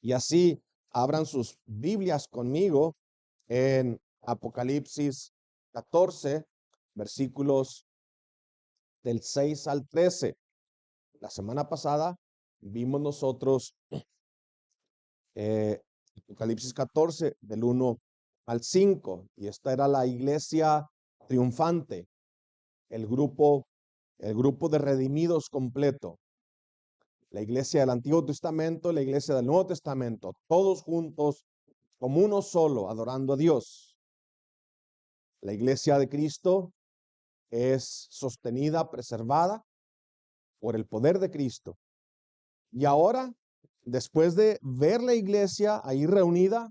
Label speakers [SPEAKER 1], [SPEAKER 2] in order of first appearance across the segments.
[SPEAKER 1] Y así abran sus Biblias conmigo en Apocalipsis 14, versículos del 6 al 13. La semana pasada vimos nosotros eh, Apocalipsis 14, del 1 al 5, y esta era la iglesia triunfante, el grupo, el grupo de redimidos completo. La iglesia del Antiguo Testamento, la iglesia del Nuevo Testamento, todos juntos como uno solo, adorando a Dios. La iglesia de Cristo es sostenida, preservada por el poder de Cristo. Y ahora, después de ver la iglesia ahí reunida,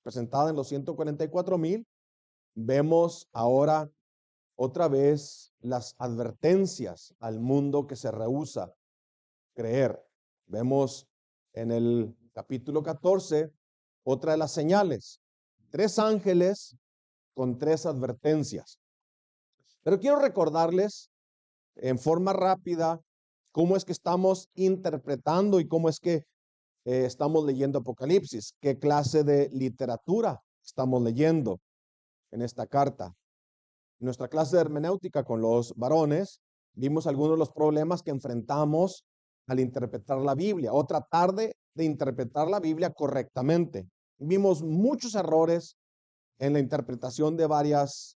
[SPEAKER 1] presentada en los 144,000, vemos ahora otra vez las advertencias al mundo que se rehúsa creer. Vemos en el capítulo 14 otra de las señales, 3 ángeles con 3 advertencias. Pero quiero recordarles en forma rápida cómo es que estamos interpretando y cómo es que estamos leyendo Apocalipsis, qué clase de literatura estamos leyendo en esta carta. En nuestra clase de hermenéutica con los varones, vimos algunos de los problemas que enfrentamos al interpretar la Biblia o tratar de interpretar la Biblia correctamente. Vimos muchos errores en la interpretación de varias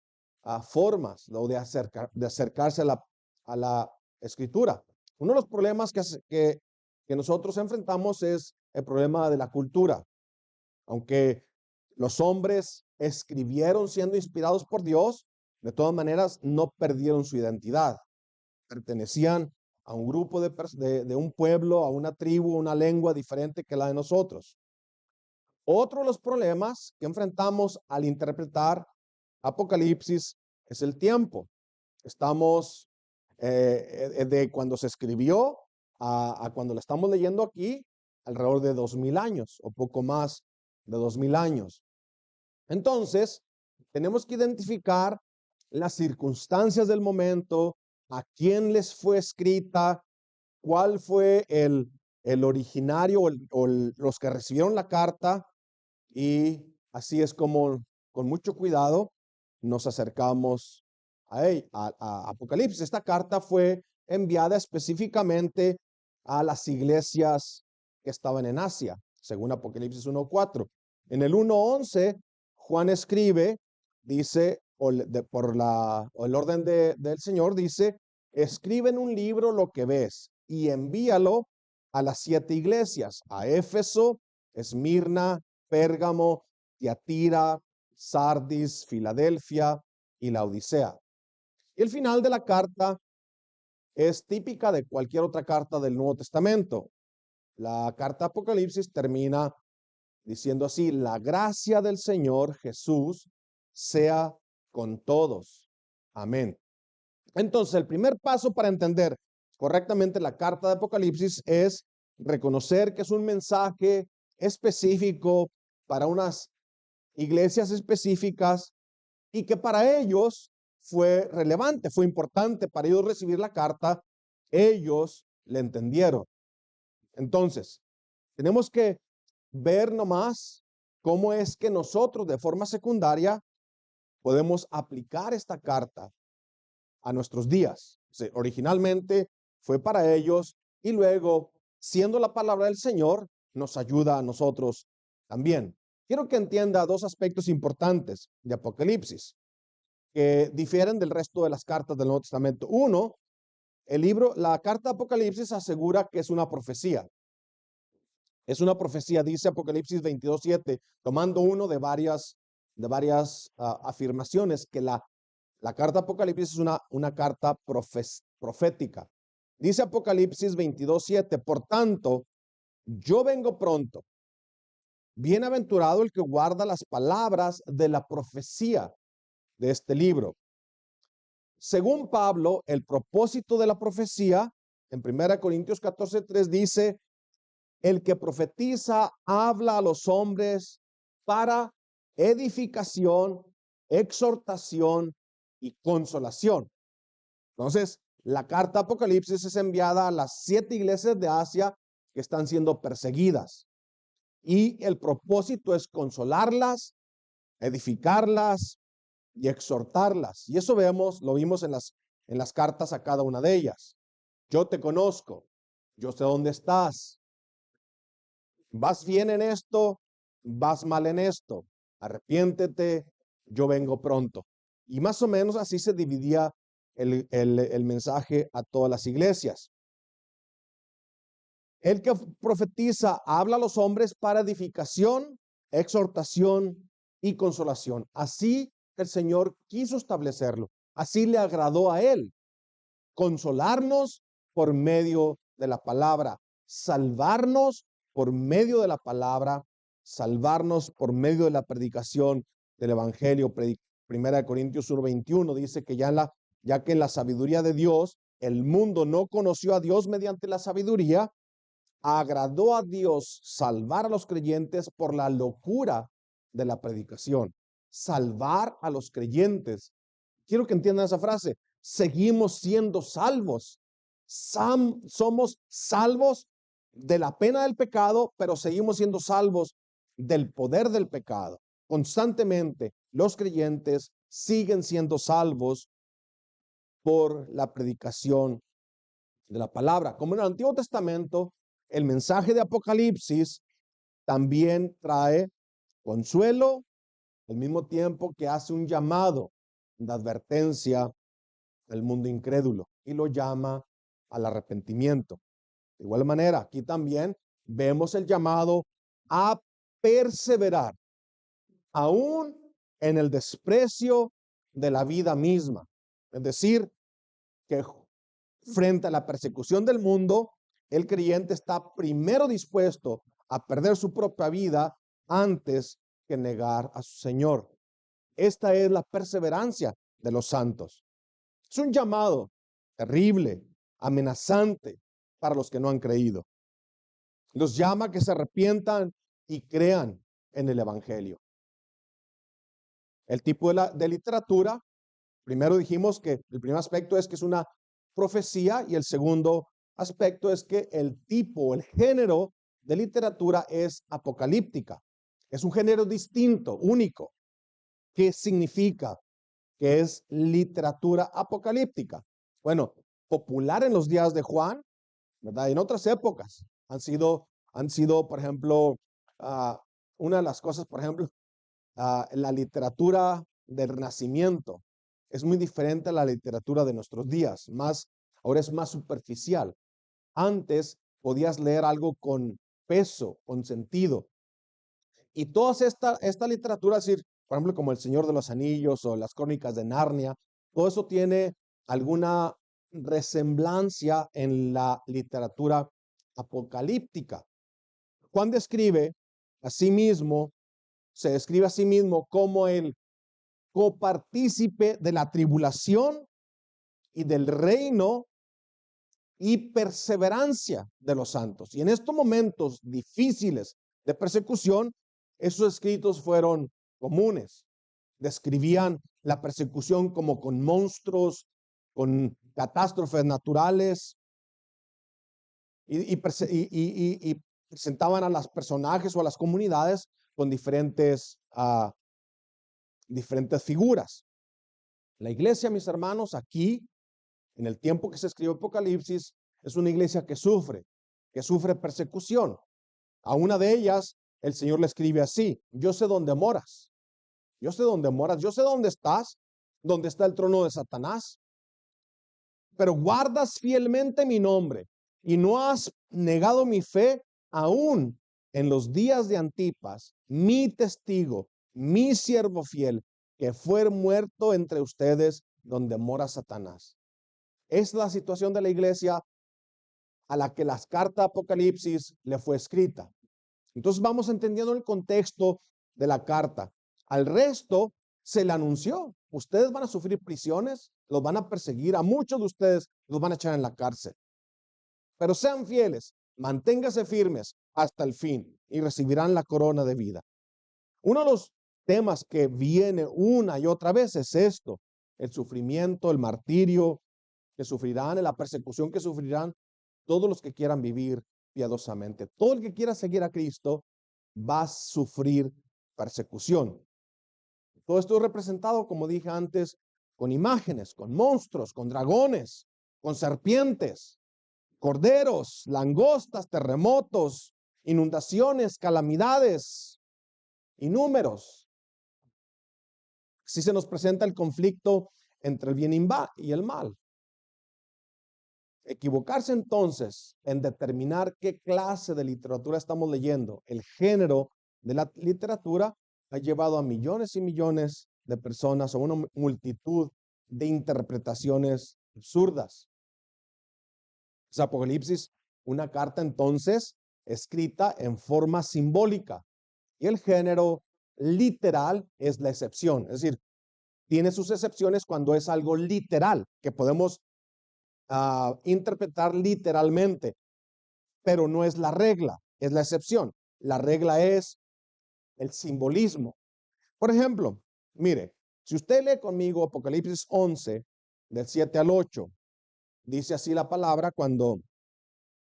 [SPEAKER 1] formas, ¿no?, de acercarse a la escritura. Uno de los problemas que nosotros enfrentamos es el problema de la cultura. Aunque los hombres escribieron siendo inspirados por Dios, de todas maneras no perdieron su identidad. Pertenecían a un grupo de un pueblo, a una tribu, una lengua diferente que la de nosotros. Otro de los problemas que enfrentamos al interpretar Apocalipsis es el tiempo. Estamos de cuando se escribió a cuando lo estamos leyendo aquí, alrededor de 2000 años o poco más de 2000 años. Entonces, tenemos que identificar las circunstancias del momento, a quién les fue escrita, cuál fue el originario o los que recibieron la carta, y así es como con mucho cuidado nos acercamos a Apocalipsis. Esta carta fue enviada específicamente a las iglesias que estaban en Asia, según Apocalipsis 1:4. En el 1:11, Juan escribe, dice, o el orden del Señor, dice: escribe en un libro lo que ves y envíalo a las 7 iglesias, a Éfeso, Esmirna, Pérgamo, Tiatira, Sardis, Filadelfia y la Odisea. Y el final de la carta es típica de cualquier otra carta del Nuevo Testamento. La carta Apocalipsis termina diciendo así: la gracia del Señor Jesús sea con todos. Amén. Entonces, el primer paso para entender correctamente la carta de Apocalipsis es reconocer que es un mensaje específico para unas iglesias específicas y que para ellos fue relevante, fue importante para ellos recibir la carta. Ellos le entendieron. Entonces, tenemos que ver nomás cómo es que nosotros de forma secundaria podemos aplicar esta carta a nuestros días. Originalmente fue para ellos y luego, siendo la palabra del Señor, nos ayuda a nosotros también. Quiero que entienda 2 aspectos importantes de Apocalipsis que difieren del resto de las cartas del Nuevo Testamento. Uno, la carta de Apocalipsis asegura que es una profecía. Es una profecía, dice Apocalipsis 22:7, tomando uno de varias afirmaciones, que la carta de Apocalipsis es una carta profética. Dice Apocalipsis 22:7, por tanto, yo vengo pronto. Bienaventurado el que guarda las palabras de la profecía de este libro. Según Pablo, el propósito de la profecía, en 1 Corintios 14:3 dice: el que profetiza habla a los hombres para edificación, exhortación y consolación. Entonces, la carta Apocalipsis es enviada a las 7 iglesias de Asia que están siendo perseguidas. Y el propósito es consolarlas, edificarlas y exhortarlas. Y eso lo vimos en las cartas a cada una de ellas. Yo te conozco, yo sé dónde estás. Vas bien en esto, vas mal en esto. Arrepiéntete, yo vengo pronto. Y más o menos así se dividía el mensaje a todas las iglesias. El que profetiza habla a los hombres para edificación, exhortación y consolación. Así el Señor quiso establecerlo. Así le agradó a él. Consolarnos por medio de la palabra, salvarnos por medio de la palabra, salvarnos por medio de la predicación del evangelio. Primera de Corintios 1:21 dice que ya que en la sabiduría de Dios el mundo no conoció a Dios mediante la sabiduría, agradó a Dios salvar a los creyentes por la locura de la predicación. Salvar a los creyentes. Quiero que entiendan esa frase. Seguimos siendo salvos. Somos salvos de la pena del pecado, pero seguimos siendo salvos del poder del pecado. Constantemente los creyentes siguen siendo salvos por la predicación de la palabra. Como en el Antiguo Testamento, el mensaje de Apocalipsis también trae consuelo, al mismo tiempo que hace un llamado de advertencia al mundo incrédulo y lo llama al arrepentimiento. De igual manera, aquí también vemos el llamado a perseverar, aún en el desprecio de la vida misma. Es decir, que frente a la persecución del mundo, el creyente está primero dispuesto a perder su propia vida antes que negar a su Señor. Esta es la perseverancia de los santos. Es un llamado terrible, amenazante para los que no han creído. Los llama a que se arrepientan y crean en el evangelio. El tipo de literatura, primero dijimos que el primer aspecto es que es una profecía y el segundo aspecto es que el tipo, el género de literatura es apocalíptica. Es un género distinto, único. ¿Qué significa? Que es literatura apocalíptica. Bueno, popular en los días de Juan, ¿verdad? En otras épocas han sido, por ejemplo, una de las cosas, por ejemplo, la literatura del Renacimiento es muy diferente a la literatura de nuestros días. Ahora es más superficial. Antes podías leer algo con peso, con sentido. Y toda esta literatura, es decir, por ejemplo, como El Señor de los Anillos o las Crónicas de Narnia, todo eso tiene alguna resemblancia en la literatura apocalíptica. Juan describe a sí mismo, se describe a sí mismo como el copartícipe de la tribulación y del reino y perseverancia de los santos. Y en estos momentos difíciles de persecución, esos escritos fueron comunes. Describían la persecución como con monstruos, con catástrofes naturales y presentaban a los personajes o a las comunidades con diferentes figuras. La iglesia, mis hermanos, aquí, en el tiempo que se escribió Apocalipsis, es una iglesia que sufre persecución. A una de ellas, el Señor le escribe así: yo sé dónde moras, yo sé dónde moras, yo sé dónde estás, dónde está el trono de Satanás, pero guardas fielmente mi nombre y no has negado mi fe, aún en los días de Antipas, mi testigo, mi siervo fiel, que fue muerto entre ustedes donde mora Satanás. Es la situación de la iglesia a la que las cartas Apocalipsis le fue escrita. Entonces vamos entendiendo el contexto de la carta. Al resto se le anunció: ustedes van a sufrir prisiones, los van a perseguir, a muchos de ustedes los van a echar en la cárcel. Pero sean fieles, manténganse firmes hasta el fin y recibirán la corona de vida. Uno de los temas que viene una y otra vez es esto: el sufrimiento, el martirio que sufrirán, la persecución que sufrirán todos los que quieran vivir piadosamente. Todo el que quiera seguir a Cristo va a sufrir persecución. Todo esto es representado, como dije antes, con imágenes, con monstruos, con dragones, con serpientes, corderos, langostas, terremotos, inundaciones, calamidades y números. Así se nos presenta el conflicto entre el bien y el mal. Equivocarse entonces en determinar qué clase de literatura estamos leyendo, el género de la literatura, ha llevado a millones y millones de personas a una multitud de interpretaciones absurdas. Es Apocalipsis, una carta entonces escrita en forma simbólica, y el género literal es la excepción. Es decir, tiene sus excepciones cuando es algo literal, que podemos interpretar literalmente, pero no es la regla, es la excepción. La regla es el simbolismo. Por ejemplo, mire, si usted lee conmigo Apocalipsis 11, del 7 al 8, dice así la palabra cuando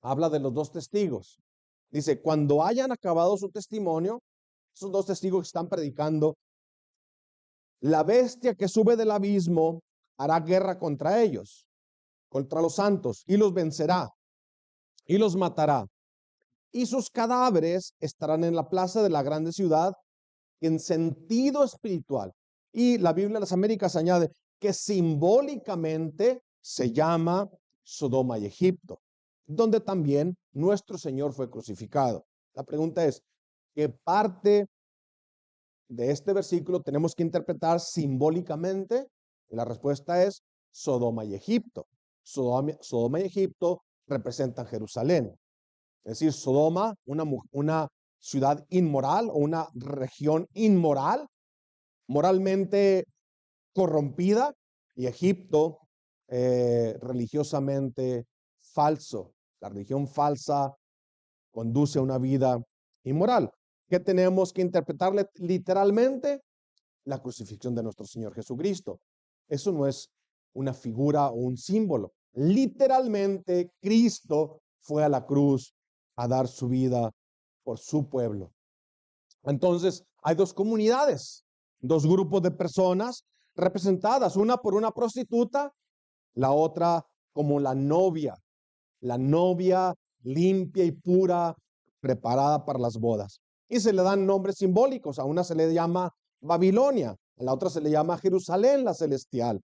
[SPEAKER 1] habla de los dos testigos. Dice, cuando hayan acabado su testimonio, esos dos testigos que están predicando, la bestia que sube del abismo hará guerra contra ellos, contra los santos, y los vencerá y los matará. Y sus cadáveres estarán en la plaza de la grande ciudad en sentido espiritual. Y la Biblia de las Américas añade que simbólicamente se llama Sodoma y Egipto, donde también nuestro Señor fue crucificado. La pregunta es, ¿qué parte de este versículo tenemos que interpretar simbólicamente? Y la respuesta es Sodoma y Egipto. Sodoma y Egipto representan Jerusalén. Es decir, Sodoma, una ciudad inmoral o una región inmoral, moralmente corrompida, y Egipto, religiosamente falso. La religión falsa conduce a una vida inmoral. ¿Qué tenemos que interpretarle literalmente? La crucifixión de nuestro Señor Jesucristo. Eso no es una figura o un símbolo. Literalmente, Cristo fue a la cruz a dar su vida por su pueblo. Entonces, hay dos comunidades, dos grupos de personas representadas, una por una prostituta, la otra como la novia limpia y pura, preparada para las bodas. Y se le dan nombres simbólicos, a una se le llama Babilonia, a la otra se le llama Jerusalén la celestial.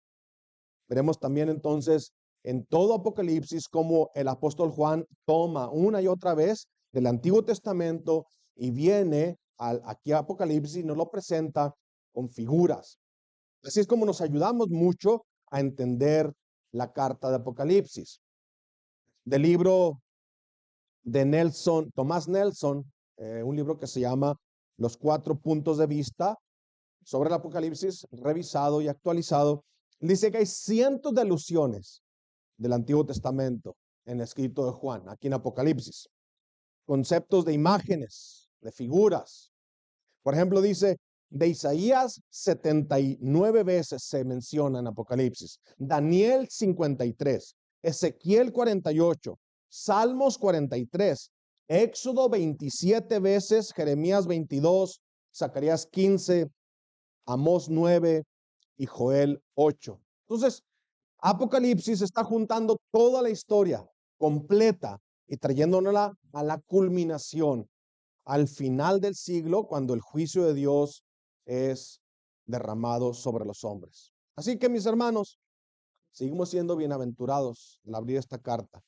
[SPEAKER 1] Veremos también entonces en todo Apocalipsis cómo el apóstol Juan toma una y otra vez del Antiguo Testamento y viene aquí a Apocalipsis y nos lo presenta con figuras. Así es como nos ayudamos mucho a entender la carta de Apocalipsis. Del libro de Tomás Nelson, un libro que se llama Los 4 puntos de vista sobre el Apocalipsis, revisado y actualizado, dice que hay cientos de alusiones del Antiguo Testamento en el escrito de Juan, aquí en Apocalipsis. Conceptos de imágenes, de figuras. Por ejemplo, dice, de Isaías 79 veces se menciona en Apocalipsis, Daniel 53, Ezequiel 48, Salmos 43, Éxodo 27 veces, Jeremías 22, Zacarías 15, Amós 9 y Joel 8. Entonces, Apocalipsis está juntando toda la historia completa y trayéndola a la culminación, al final del siglo, cuando el juicio de Dios es derramado sobre los hombres. Así que, mis hermanos, seguimos siendo bienaventurados al abrir esta carta.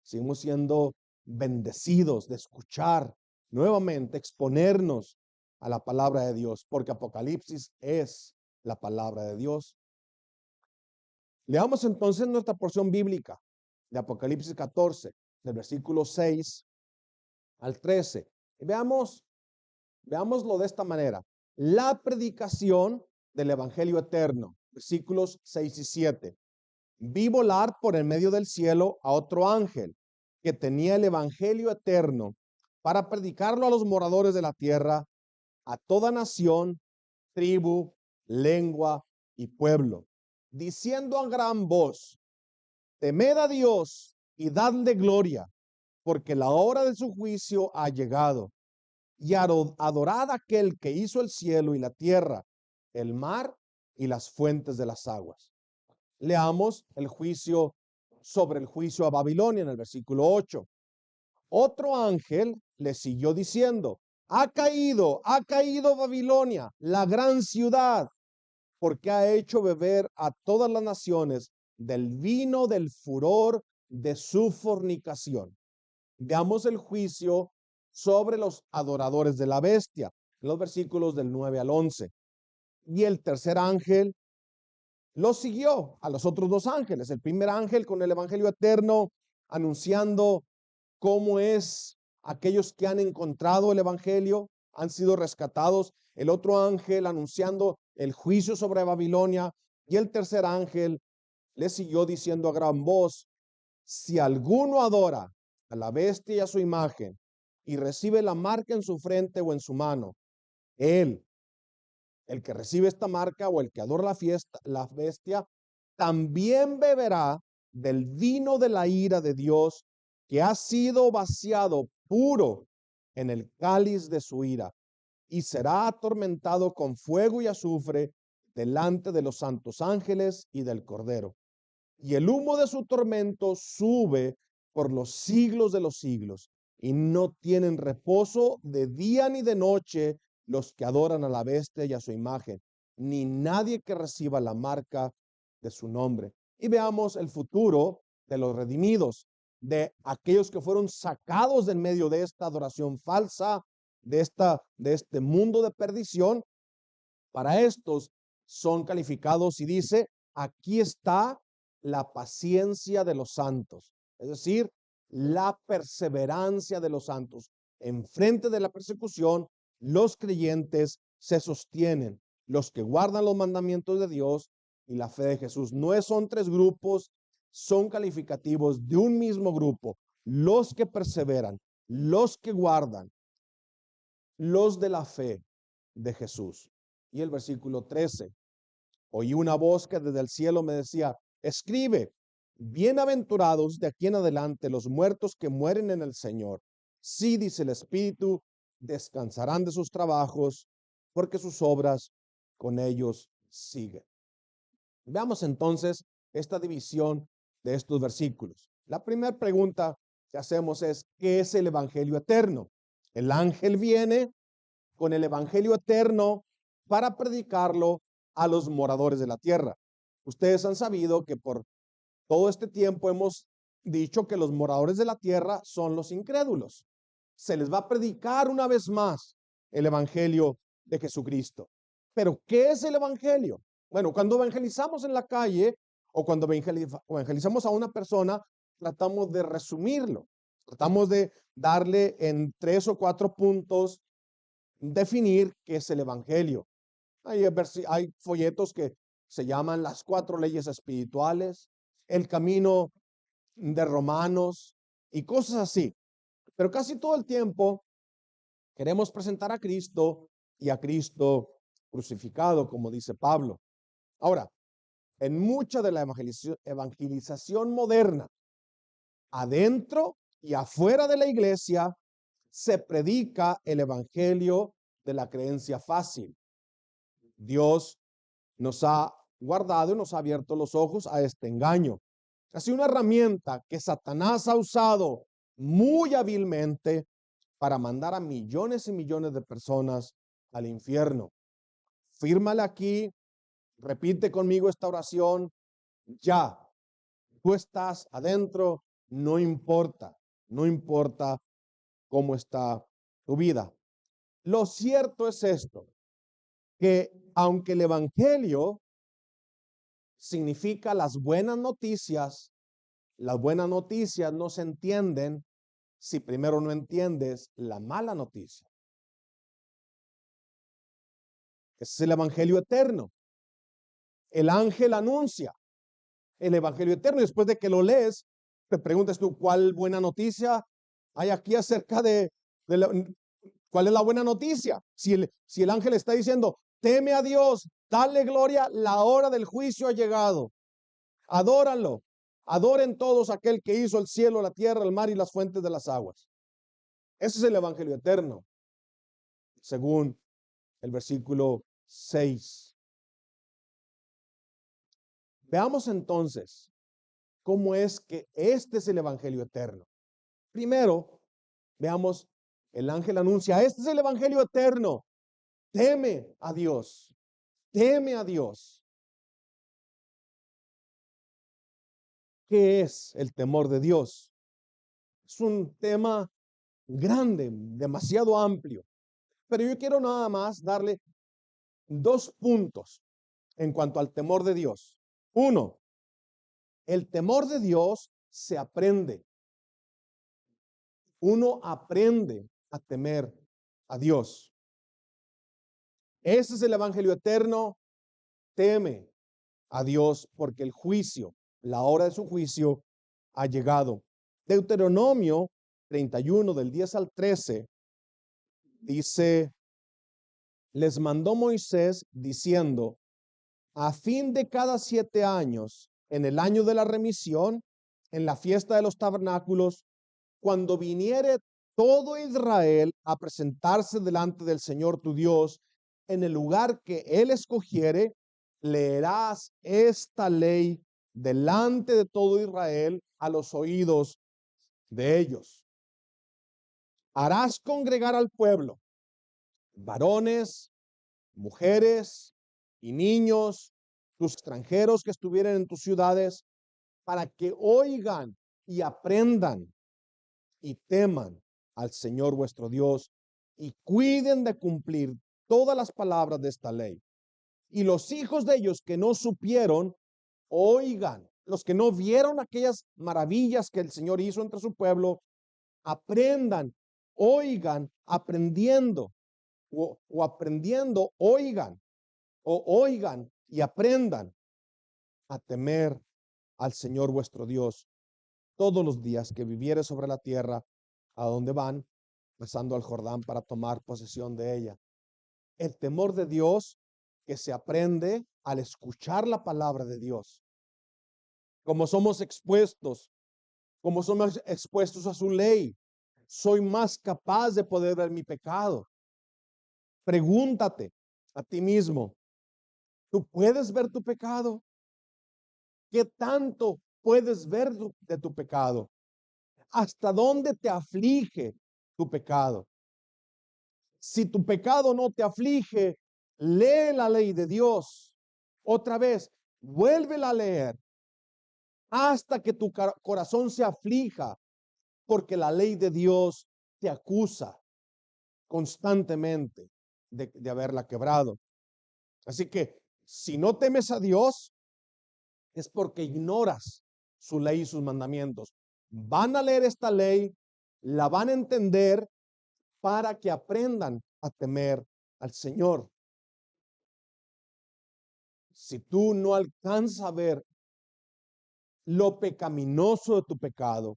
[SPEAKER 1] Seguimos siendo bendecidos de escuchar nuevamente, exponernos a la palabra de Dios, porque Apocalipsis es la palabra de Dios. Leamos entonces nuestra porción bíblica de Apocalipsis 14, del versículo 6 al 13. Y veámoslo de esta manera. La predicación del evangelio eterno, versículos 6 y 7. Vi volar por el medio del cielo a otro ángel que tenía el evangelio eterno para predicarlo a los moradores de la tierra, a toda nación, tribu, lengua y pueblo, diciendo a gran voz: temed a Dios y dadle gloria, porque la hora de su juicio ha llegado. y adorad a aquel que hizo el cielo y la tierra, el mar y las fuentes de las aguas. Leamos el juicio sobre el juicio a Babilonia en el versículo 8. Otro ángel le siguió diciendo, ha caído Babilonia, la gran ciudad, porque ha hecho beber a todas las naciones del vino del furor de su fornicación. Veamos el juicio sobre los adoradores de la bestia, en los versículos del 9 al 11. Y el tercer ángel lo siguió a los otros dos ángeles. El primer ángel con el evangelio eterno, anunciando cómo es aquellos que han encontrado el evangelio, han sido rescatados. El otro ángel anunciando el juicio sobre Babilonia. Y el tercer ángel le siguió diciendo a gran voz, si alguno adora a la bestia y a su imagen y recibe la marca en su frente o en su mano, él, el que recibe esta marca o el que adora la bestia, también beberá del vino de la ira de Dios que ha sido vaciado puro en el cáliz de su ira y será atormentado con fuego y azufre delante de los santos ángeles y del Cordero. Y el humo de su tormento sube por los siglos de los siglos, y no tienen reposo de día ni de noche los que adoran a la bestia y a su imagen, ni nadie que reciba la marca de su nombre. Y veamos el futuro de los redimidos, de aquellos que fueron sacados en medio de esta adoración falsa, de este mundo de perdición. Para estos son calificados y dice, aquí está la paciencia de los santos, es decir, la perseverancia de los santos. En frente de la persecución, los creyentes se sostienen, los que guardan los mandamientos de Dios y la fe de Jesús. No son tres grupos, son calificativos de un mismo grupo, los que perseveran, los que guardan, los de la fe de Jesús. Y el versículo 13, oí una voz que desde el cielo me decía, escribe, bienaventurados de aquí en adelante los muertos que mueren en el Señor. Sí, dice el Espíritu, descansarán de sus trabajos, porque sus obras con ellos siguen. Veamos entonces esta división de estos versículos. La primera pregunta que hacemos es, ¿qué es el Evangelio eterno? El ángel viene con el Evangelio eterno para predicarlo a los moradores de la tierra. Ustedes han sabido que por todo este tiempo hemos dicho que los moradores de la tierra son los incrédulos. Se les va a predicar una vez más el Evangelio de Jesucristo. Pero, ¿qué es el Evangelio? Bueno, cuando evangelizamos en la calle o cuando evangelizamos a una persona, tratamos de resumirlo. Tratamos de darle en 3 o 4 puntos, definir qué es el Evangelio. Hay folletos que se llaman las 4 leyes espirituales, el camino de Romanos y cosas así. Pero casi todo el tiempo queremos presentar a Cristo y a Cristo crucificado, como dice Pablo. Ahora, en mucha de la evangelización moderna, adentro y afuera de la iglesia, se predica el evangelio de la creencia fácil. Dios nos ha guardado y nos ha abierto los ojos a este engaño. Ha sido una herramienta que Satanás ha usado muy hábilmente para mandar a millones y millones de personas al infierno. Fírmale aquí, repite conmigo esta oración, ya, tú estás adentro, no importa cómo está tu vida. Lo cierto es esto, que aunque el evangelio significa las buenas noticias no se entienden si primero no entiendes la mala noticia. Ese es el evangelio eterno. El ángel anuncia el evangelio eterno y después de que lo lees, te preguntas tú, ¿cuál buena noticia hay aquí acerca cuál es la buena noticia? Si el ángel está diciendo, teme a Dios, dale gloria, la hora del juicio ha llegado. Adóralo. Adoren todos aquel que hizo el cielo, la tierra, el mar y las fuentes de las aguas. Ese es el evangelio eterno. según el versículo 6. Veamos entonces cómo es que este es el evangelio eterno. Primero, veamos, el ángel anuncia, este es el evangelio eterno. Teme a Dios, teme a Dios. ¿Qué es el temor de Dios? Es un tema grande, demasiado amplio, pero yo quiero nada más darle 2 puntos en cuanto al temor de Dios. Uno, el temor de Dios se aprende. Uno aprende a temer a Dios. Ese es el evangelio eterno. Teme a Dios porque el juicio, la hora de su juicio ha llegado. Deuteronomio 31 del 10 al 13 dice, les mandó Moisés diciendo, a fin de cada 7 años, en el año de la remisión, en la fiesta de los tabernáculos, cuando viniere todo Israel a presentarse delante del Señor tu Dios, en el lugar que Él escogiere, leerás esta ley delante de todo Israel a los oídos de ellos. Harás congregar al pueblo, varones, mujeres y niños, tus extranjeros que estuvieren en tus ciudades, para que oigan y aprendan y teman al Señor vuestro Dios y cuiden de cumplir todas las palabras de esta ley. Y los hijos de ellos que no supieron, oigan, los que no vieron aquellas maravillas que el Señor hizo entre su pueblo, aprendan, oigan, aprendiendo, o aprendiendo, oigan, o oigan y aprendan a temer al Señor vuestro Dios todos los días que viviere sobre la tierra a donde van, pasando al Jordán para tomar posesión de ella. El temor de Dios que se aprende al escuchar la palabra de Dios. Como somos expuestos a su ley, soy más capaz de poder ver mi pecado. Pregúntate a ti mismo, ¿tú puedes ver tu pecado? ¿Qué tanto puedes ver de tu pecado? ¿Hasta dónde te aflige tu pecado? Si tu pecado no te aflige, lee la ley de Dios. Otra vez, vuélvela a leer hasta que tu corazón se aflija, porque la ley de Dios te acusa constantemente de haberla quebrado. Así que si no temes a Dios, es porque ignoras su ley y sus mandamientos. Van a leer esta ley, la van a entender para que aprendan a temer al Señor. Si tú no alcanzas a ver lo pecaminoso de tu pecado,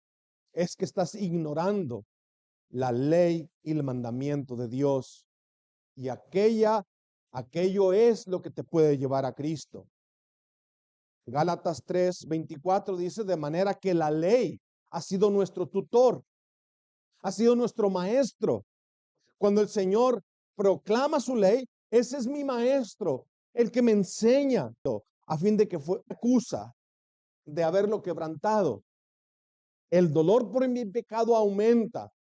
[SPEAKER 1] es que estás ignorando la ley y el mandamiento de Dios. Y aquello es lo que te puede llevar a Cristo. Gálatas 3:24 dice, de manera que la ley ha sido nuestro tutor, ha sido nuestro maestro. Cuando el Señor proclama su ley, ese es mi maestro, el que me enseña, a fin de que fue acusa de haberlo quebrantado. El dolor por mi pecado aumenta,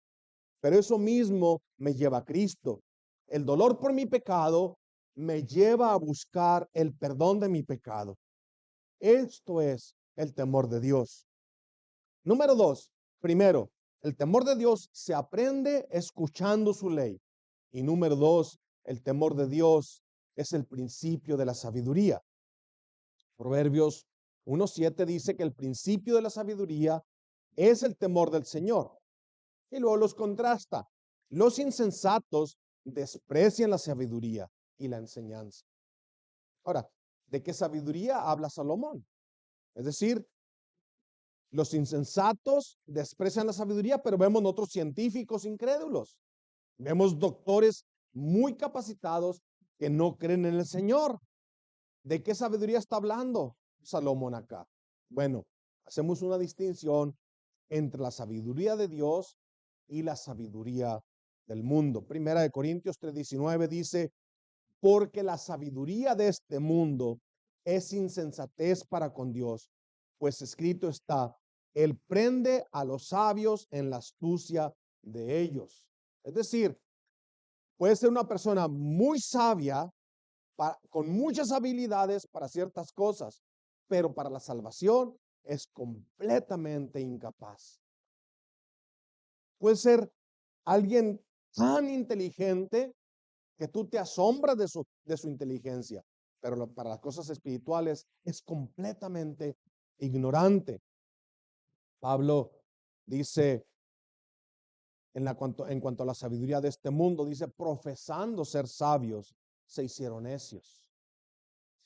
[SPEAKER 1] pero eso mismo me lleva a Cristo. El dolor por mi pecado me lleva a buscar el perdón de mi pecado. Esto es el temor de Dios. Número 2, primero, el temor de Dios se aprende escuchando su ley. Y número 2, el temor de Dios es el principio de la sabiduría. Proverbios 1:7 dice que el principio de la sabiduría es el temor del Señor. Y luego los contrasta. Los insensatos desprecian la sabiduría y la enseñanza. Ahora, ¿de qué sabiduría habla Salomón? Es decir, los insensatos desprecian la sabiduría, pero vemos otros científicos incrédulos. Vemos doctores muy capacitados que no creen en el Señor. ¿De qué sabiduría está hablando Salomón acá? Bueno, hacemos una distinción entre la sabiduría de Dios y la sabiduría del mundo. Primera de Corintios 3:19 dice, porque la sabiduría de este mundo es insensatez para con Dios, pues escrito está, Él prende a los sabios en la astucia de ellos. Es decir, puede ser una persona muy sabia, con muchas habilidades para ciertas cosas, pero para la salvación es completamente incapaz. Puede ser alguien tan inteligente que tú te asombras de su inteligencia, pero para las cosas espirituales es completamente ignorante. Pablo dice, en cuanto a la sabiduría de este mundo, dice, profesando ser sabios, se hicieron necios.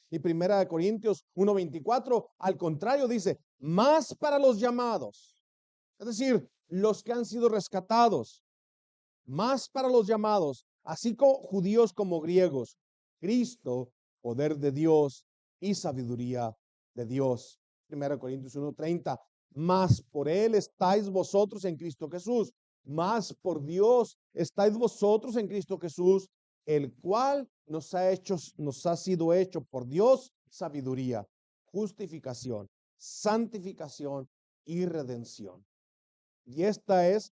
[SPEAKER 1] Y Primera de Corintios 1:24, al contrario, dice, más para los llamados, es decir, los que han sido rescatados, más para los llamados, así como judíos como griegos, Cristo, poder de Dios y sabiduría de Dios. 1 Corintios 1:30, más por Él estáis vosotros en Cristo Jesús, más por Dios estáis vosotros en Cristo Jesús, el cual nos ha sido hecho por Dios sabiduría, justificación, santificación y redención. Y esta es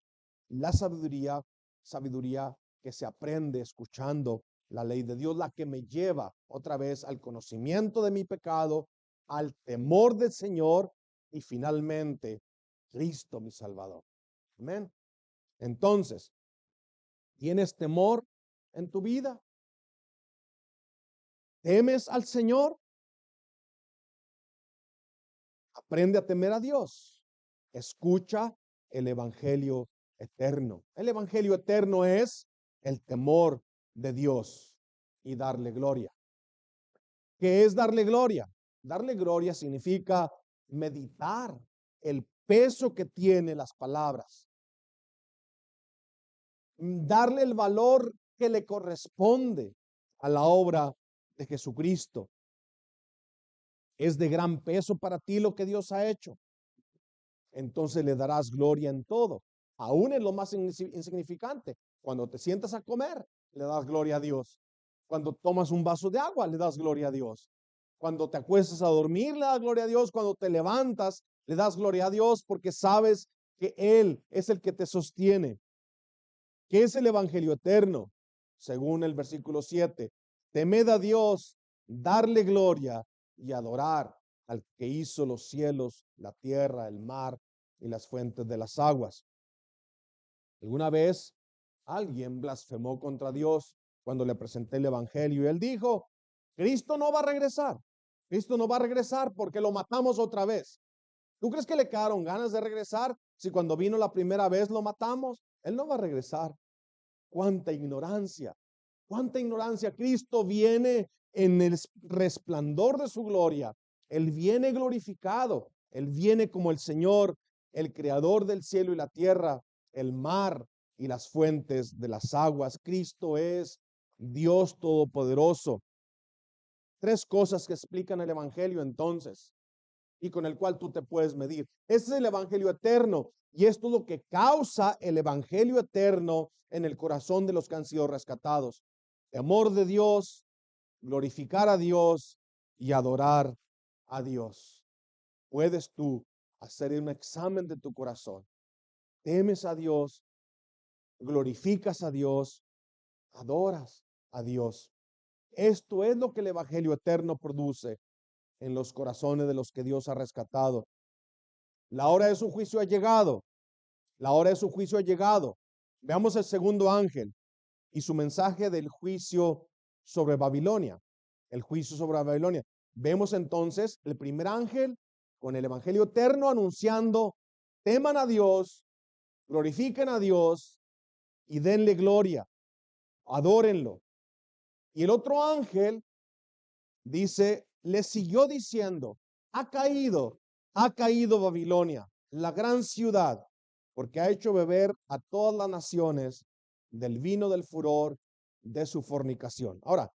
[SPEAKER 1] la sabiduría que se aprende escuchando la ley de Dios, la que me lleva otra vez al conocimiento de mi pecado, al temor del Señor y finalmente Cristo mi Salvador. Amén. Entonces, ¿tienes temor en tu vida? ¿Temes al Señor? Aprende a temer a Dios. Escucha el evangelio eterno. El evangelio eterno es el temor de Dios y darle gloria. ¿Qué es darle gloria? Darle gloria significa meditar el peso que tiene las palabras, darle el valor que le corresponde a la obra de Jesucristo. Es de gran peso para ti lo que Dios ha hecho. Entonces le darás gloria en todo, aún en lo más insignificante. Cuando te sientas a comer, le das gloria a Dios. Cuando tomas un vaso de agua, le das gloria a Dios. Cuando te acuestas a dormir, le das gloria a Dios. Cuando te levantas, le das gloria a Dios porque sabes que Él es el que te sostiene. ¿Qué es el evangelio eterno? Según el versículo 7, temed a Dios, darle gloria y adorar al que hizo los cielos, la tierra, el mar y las fuentes de las aguas. ¿Alguna vez alguien blasfemó contra Dios cuando le presenté el evangelio y él dijo, Cristo no va a regresar? Cristo no va a regresar porque lo matamos otra vez. ¿Tú crees que le quedaron ganas de regresar si cuando vino la primera vez lo matamos? Él no va a regresar. Cuánta ignorancia, cuánta ignorancia. Cristo viene en el resplandor de su gloria. Él viene glorificado. Él viene como el Señor, el creador del cielo y la tierra, el mar y las fuentes de las aguas. Cristo es Dios todopoderoso. Tres cosas que explican el evangelio entonces y con el cual tú te puedes medir. Ese es el evangelio eterno y esto es lo que causa el evangelio eterno en el corazón de los que han sido rescatados. Temor de Dios, glorificar a Dios y adorar a Dios. Puedes tú hacer un examen de tu corazón. Temes a Dios, glorificas a Dios, adoras a Dios. Esto es lo que el evangelio eterno produce en los corazones de los que Dios ha rescatado. La hora de su juicio ha llegado. La hora de su juicio ha llegado. Veamos el segundo ángel y su mensaje del juicio sobre Babilonia. El juicio sobre Babilonia. Vemos entonces el primer ángel con el evangelio eterno anunciando, teman a Dios, glorifiquen a Dios y denle gloria, adórenlo. Y el otro ángel dice, le siguió diciendo, ha caído Babilonia, la gran ciudad, porque ha hecho beber a todas las naciones del vino del furor de su fornicación. Ahora,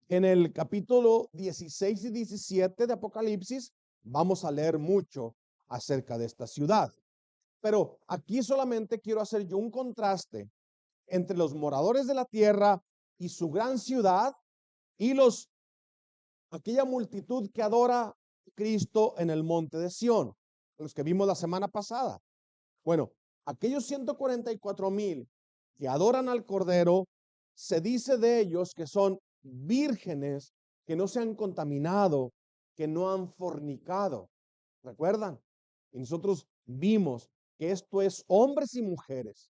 [SPEAKER 1] en el capítulo 16 y 17 de Apocalipsis, vamos a leer mucho acerca de esta ciudad. Pero aquí solamente quiero hacer yo un contraste entre los moradores de la tierra y su gran ciudad y aquella multitud que adora a Cristo en el monte de Sión, los que vimos la semana pasada. Bueno, aquellos 144,000 que adoran al Cordero, se dice de ellos que son vírgenes, que no se han contaminado, que no han fornicado. ¿Recuerdan? Y nosotros vimos que esto es hombres y mujeres,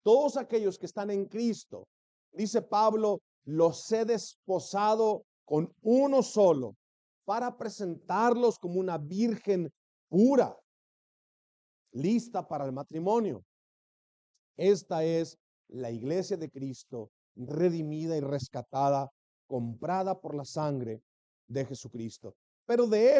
[SPEAKER 1] todos aquellos que están en Cristo. Dice Pablo, los he desposado con uno solo para presentarlos como una virgen pura, lista para el matrimonio. Esta es la iglesia de Cristo, redimida y rescatada, comprada por la sangre de Jesucristo. Pero de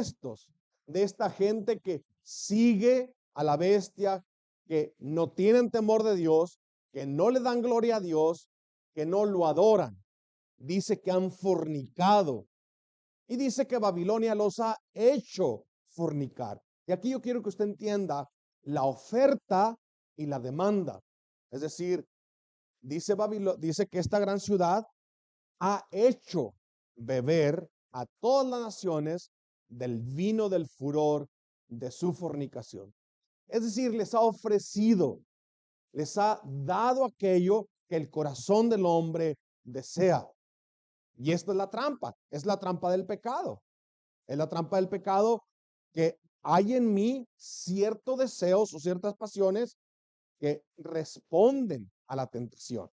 [SPEAKER 1] esta gente que sigue a la bestia, que no tienen temor de Dios, que no le dan gloria a Dios, que no lo adoran, dice que han fornicado y dice que Babilonia los ha hecho fornicar. Y aquí yo quiero que usted entienda la oferta y la demanda. Es decir, dice que esta gran ciudad ha hecho beber a todas las naciones del vino del furor de su fornicación. Es decir, les ha ofrecido, les ha dado aquello que el corazón del hombre desea. Y esto es la trampa del pecado. Es la trampa del pecado, que hay en mí ciertos deseos o ciertas pasiones que responden a la tentación.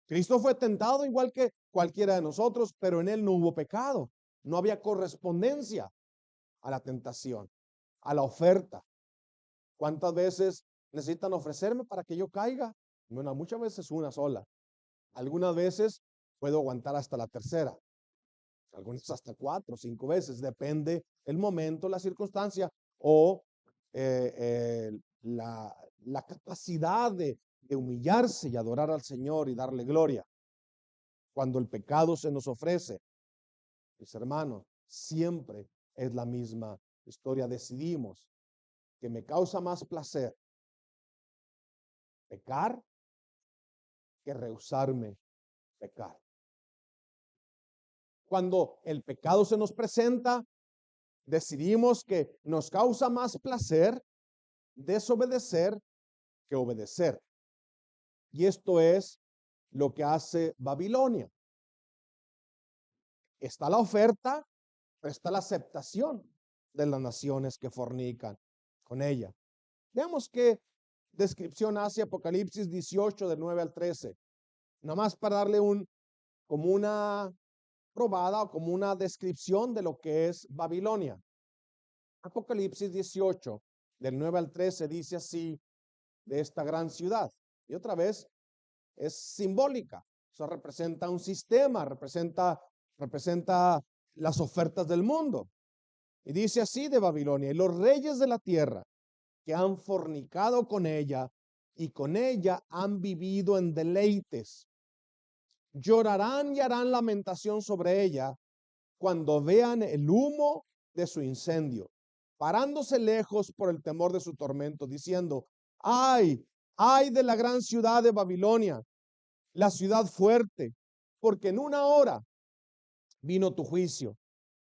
[SPEAKER 1] Cristo fue tentado igual que cualquiera de nosotros, pero en él no hubo pecado. No había correspondencia a la tentación, a la oferta. ¿Cuántas veces necesitan ofrecerme para que yo caiga? Bueno, muchas veces una sola. Algunas veces puedo aguantar hasta la tercera. Algunas hasta 4 o 5 veces. Depende el momento, la circunstancia o la capacidad de humillarse y adorar al Señor y darle gloria. Cuando el pecado se nos ofrece, mis hermanos, siempre es la misma historia. Decidimos que me causa más placer pecar que rehusarme pecar. Cuando el pecado se nos presenta, decidimos que nos causa más placer desobedecer que obedecer. Y esto es lo que hace Babilonia. Está la oferta, pero está la aceptación de las naciones que fornican con ella. Veamos qué descripción hace Apocalipsis 18 del 9 al 13. Nada más para darle como una probada o como una descripción de lo que es Babilonia. Apocalipsis 18 del 9 al 13 dice así de esta gran ciudad. Y otra vez es simbólica. Eso representa un sistema, representa las ofertas del mundo. Y dice así de Babilonia: y los reyes de la tierra que han fornicado con ella y con ella han vivido en deleites, llorarán y harán lamentación sobre ella cuando vean el humo de su incendio, parándose lejos por el temor de su tormento, diciendo: ay, ay de la gran ciudad de Babilonia, la ciudad fuerte, porque en una hora vino tu juicio.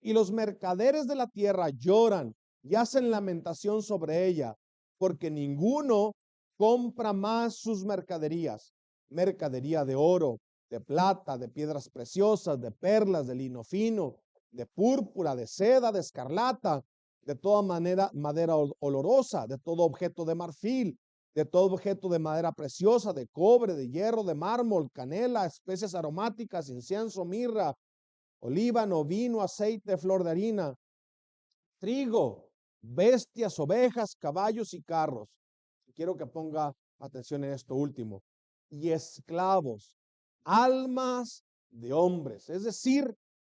[SPEAKER 1] Y los mercaderes de la tierra lloran y hacen lamentación sobre ella, porque ninguno compra más sus mercaderías, mercadería de oro, de plata, de piedras preciosas, de perlas, de lino fino, de púrpura, de seda, de escarlata, de toda madera olorosa, de todo objeto de marfil, de todo objeto de madera preciosa, de cobre, de hierro, de mármol, canela, especias aromáticas, incienso, mirra, olíbano, vino, aceite, flor de harina, trigo, bestias, ovejas, caballos y carros. Quiero que ponga atención en esto último. Y esclavos, almas de hombres. Es decir,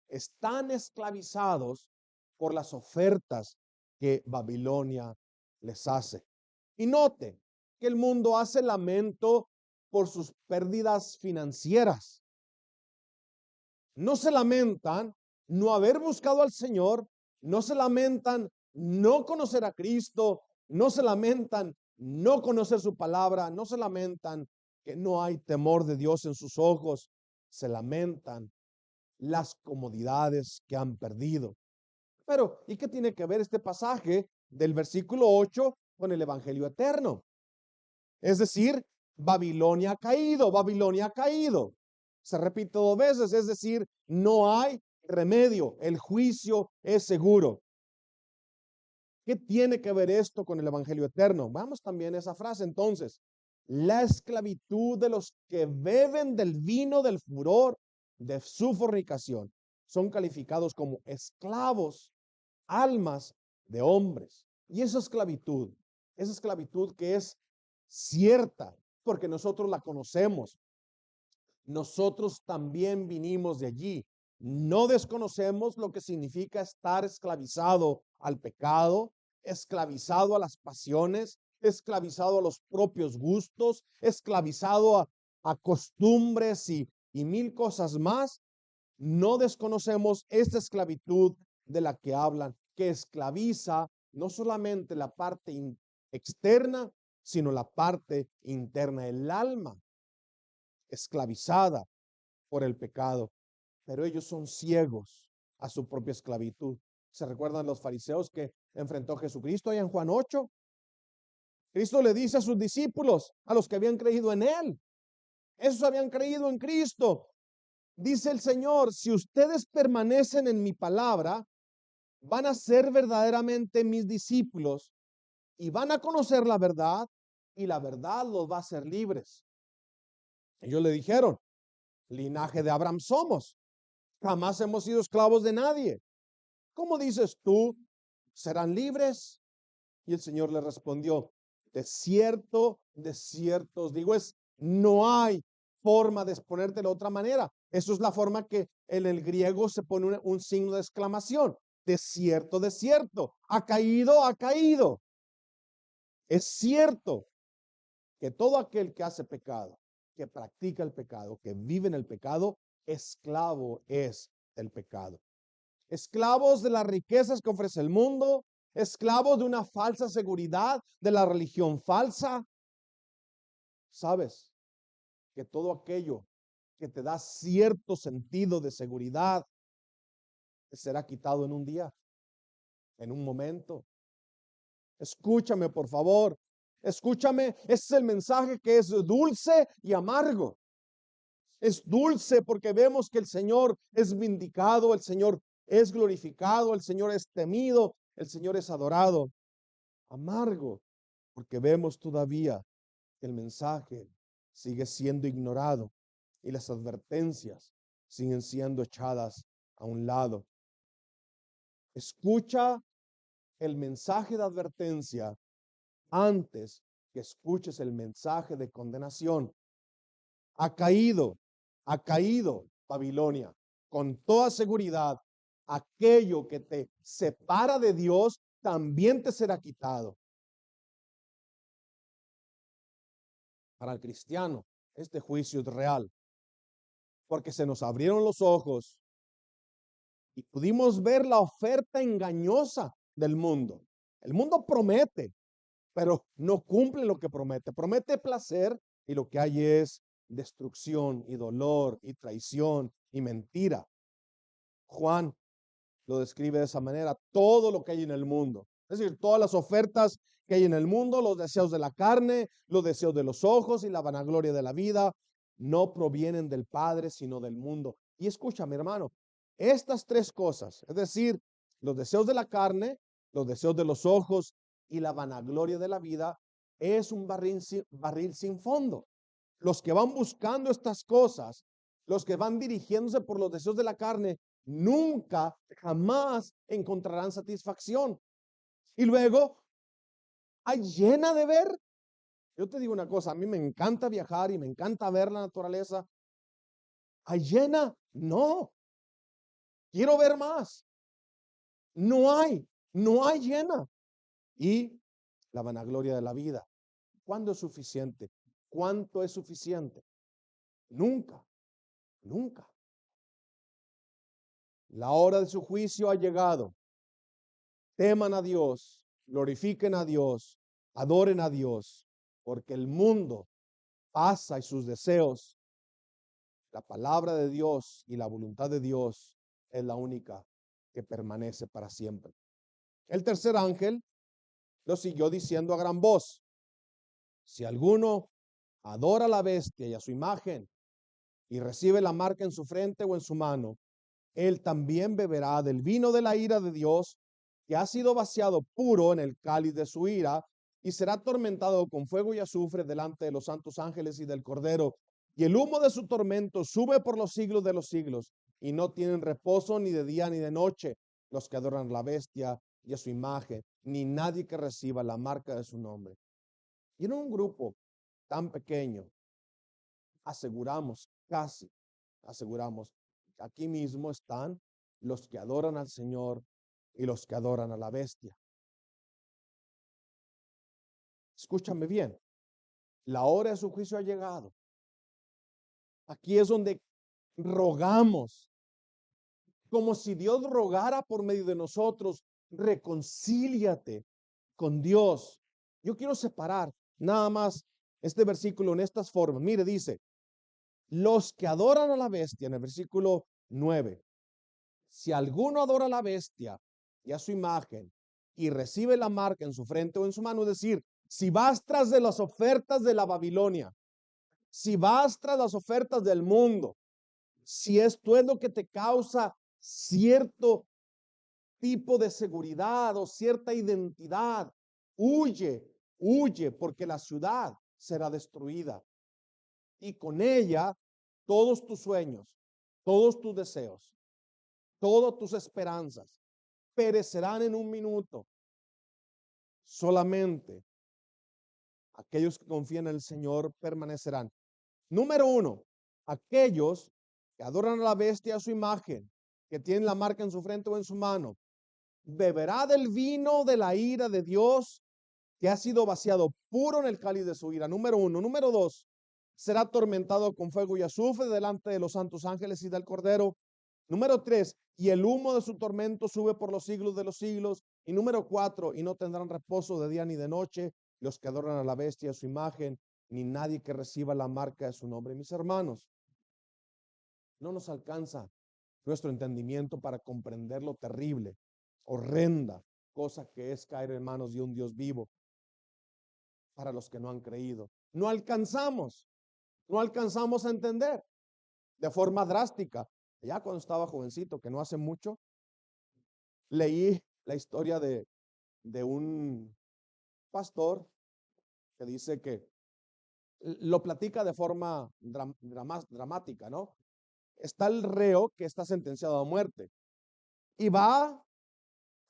[SPEAKER 1] están esclavizados por las ofertas que Babilonia les hace. Y note que el mundo hace lamento por sus pérdidas financieras. No se lamentan no haber buscado al Señor, no se lamentan no conocer a Cristo, no se lamentan no conocer su palabra, no se lamentan que no hay temor de Dios en sus ojos, se lamentan las comodidades que han perdido. Pero, ¿y qué tiene que ver este pasaje del versículo 8 con el Evangelio eterno? Es decir, Babilonia ha caído, Babilonia ha caído. Se repite dos veces, es decir, no hay remedio, el juicio es seguro. ¿Qué tiene que ver esto con el Evangelio eterno? Vamos también a esa frase entonces. La esclavitud de los que beben del vino del furor de su fornicación son calificados como esclavos, almas de hombres. Y esa esclavitud que es cierta, porque nosotros la conocemos. Nosotros también vinimos de allí. No desconocemos lo que significa estar esclavizado al pecado, esclavizado a las pasiones, esclavizado a los propios gustos, esclavizado a costumbres y mil cosas más. No desconocemos esta esclavitud de la que hablan, que esclaviza no solamente la parte externa, sino la parte interna, el alma esclavizada por el pecado, pero ellos son ciegos a su propia esclavitud. ¿Se recuerdan los fariseos que enfrentó Jesucristo allá en Juan 8? Cristo le dice a sus discípulos, a los que habían creído en él, esos habían creído en Cristo. Dice el Señor, si ustedes permanecen en mi palabra, van a ser verdaderamente mis discípulos y van a conocer la verdad y la verdad los va a hacer libres. Ellos le dijeron, linaje de Abraham somos, jamás hemos sido esclavos de nadie. ¿Cómo dices tú? ¿Serán libres? Y el Señor le respondió, de cierto os digo, no hay forma de exponerte de otra manera. Eso es la forma que en el griego se pone un signo de exclamación. De cierto, ha caído, ha caído. Es cierto que todo aquel que hace pecado, que practica el pecado, que vive en el pecado, esclavo es el pecado. Esclavos de las riquezas que ofrece el mundo, esclavos de una falsa seguridad, de la religión falsa. Sabes que todo aquello que te da cierto sentido de seguridad será quitado en un día, en un momento. Escúchame, por favor. Escúchame, ese es el mensaje que es dulce y amargo. Es dulce porque vemos que el Señor es vindicado, el Señor es glorificado, el Señor es temido, el Señor es adorado. Amargo porque vemos todavía que el mensaje sigue siendo ignorado y las advertencias siguen siendo echadas a un lado. Escucha el mensaje de advertencia antes que escuches el mensaje de condenación. Ha caído Babilonia. Con toda seguridad, aquello que te separa de Dios también te será quitado. Para el cristiano, este juicio es real, porque se nos abrieron los ojos y pudimos ver la oferta engañosa del mundo. El mundo promete, pero no cumple lo que promete. Promete placer y lo que hay es destrucción y dolor y traición y mentira. Juan lo describe de esa manera, todo lo que hay en el mundo. Es decir, todas las ofertas que hay en el mundo, los deseos de la carne, los deseos de los ojos y la vanagloria de la vida, no provienen del Padre, sino del mundo. Y escúchame, hermano, estas tres cosas, es decir, los deseos de la carne, los deseos de los ojos y la vanagloria de la vida, es un barril sin fondo. Los que van buscando estas cosas, los que van dirigiéndose por los deseos de la carne, nunca, jamás encontrarán satisfacción. Y luego, hay llena de ver. Yo te digo una cosa, a mí me encanta viajar y me encanta ver la naturaleza. ¿Hay llena? No. Quiero ver más. No hay llena. Y la vanagloria de la vida. ¿Cuándo es suficiente? ¿Cuánto es suficiente? Nunca, nunca. La hora de su juicio ha llegado. Teman a Dios, glorifiquen a Dios, adoren a Dios, porque el mundo pasa y sus deseos, la palabra de Dios y la voluntad de Dios es la única que permanece para siempre. El tercer ángel lo siguió diciendo a gran voz: si alguno adora a la bestia y a su imagen y recibe la marca en su frente o en su mano, él también beberá del vino de la ira de Dios, que ha sido vaciado puro en el cáliz de su ira, y será atormentado con fuego y azufre delante de los santos ángeles y del Cordero. Y el humo de su tormento sube por los siglos de los siglos, y no tienen reposo ni de día ni de noche los que adoran a la bestia y a su imagen, ni nadie que reciba la marca de su nombre. Y en un grupo tan pequeño, aseguramos, aquí mismo están los que adoran al Señor y los que adoran a la bestia. Escúchame bien, la hora de su juicio ha llegado. Aquí es donde rogamos, como si Dios rogara por medio de nosotros: reconcíliate con Dios. Yo quiero separar nada más este versículo en estas formas. Mire, dice: los que adoran a la bestia, en el versículo 9. Si alguno adora a la bestia y a su imagen y recibe la marca en su frente o en su mano, es decir, si vas tras de las ofertas de la Babilonia, si vas tras las ofertas del mundo, si esto es lo que te causa cierto tipo de seguridad o cierta identidad, huye, huye, porque la ciudad será destruida y con ella todos tus sueños, todos tus deseos, todas tus esperanzas perecerán en un minuto. Solamente aquellos que confían en el Señor permanecerán. Número uno, aquellos que adoran a la bestia, a su imagen, que tienen la marca en su frente o en su mano, beberá del vino de la ira de Dios, que ha sido vaciado puro en el cáliz de su ira. Número uno. Número dos, será atormentado con fuego y azufre delante de los santos ángeles y del Cordero. Número tres, y el humo de su tormento sube por los siglos de los siglos. Y número cuatro, y no tendrán reposo de día ni de noche los que adoran a la bestia, a su imagen, ni nadie que reciba la marca de su nombre. Mis hermanos, no nos alcanza nuestro entendimiento para comprender lo terrible, horrenda cosa que es caer en manos de un Dios vivo para los que no han creído. No alcanzamos a entender de forma drástica. Ya cuando estaba jovencito, que no hace mucho, leí la historia de un pastor que dice que lo platica de forma dramática, ¿no? Está el reo que está sentenciado a muerte y va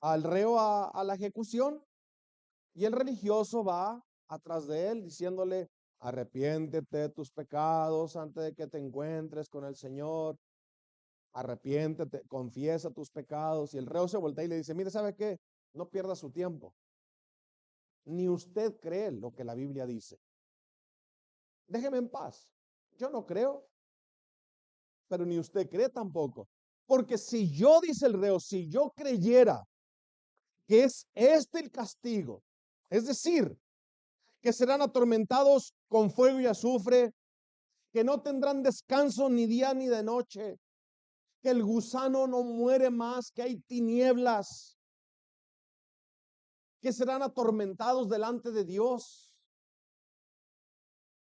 [SPEAKER 1] al reo a la ejecución, y el religioso va atrás de él diciéndole: arrepiéntete de tus pecados antes de que te encuentres con el Señor. Arrepiéntete, confiesa tus pecados. Y el reo se voltea y le dice: mire, ¿sabe qué? No pierda su tiempo. Ni usted cree lo que la Biblia dice. Déjeme en paz. Yo no creo, pero ni usted cree tampoco. Porque si yo, dice el reo, si yo creyera que es este el castigo, es decir, que serán atormentados con fuego y azufre, que no tendrán descanso ni día ni de noche, que el gusano no muere más, que hay tinieblas, que serán atormentados delante de Dios.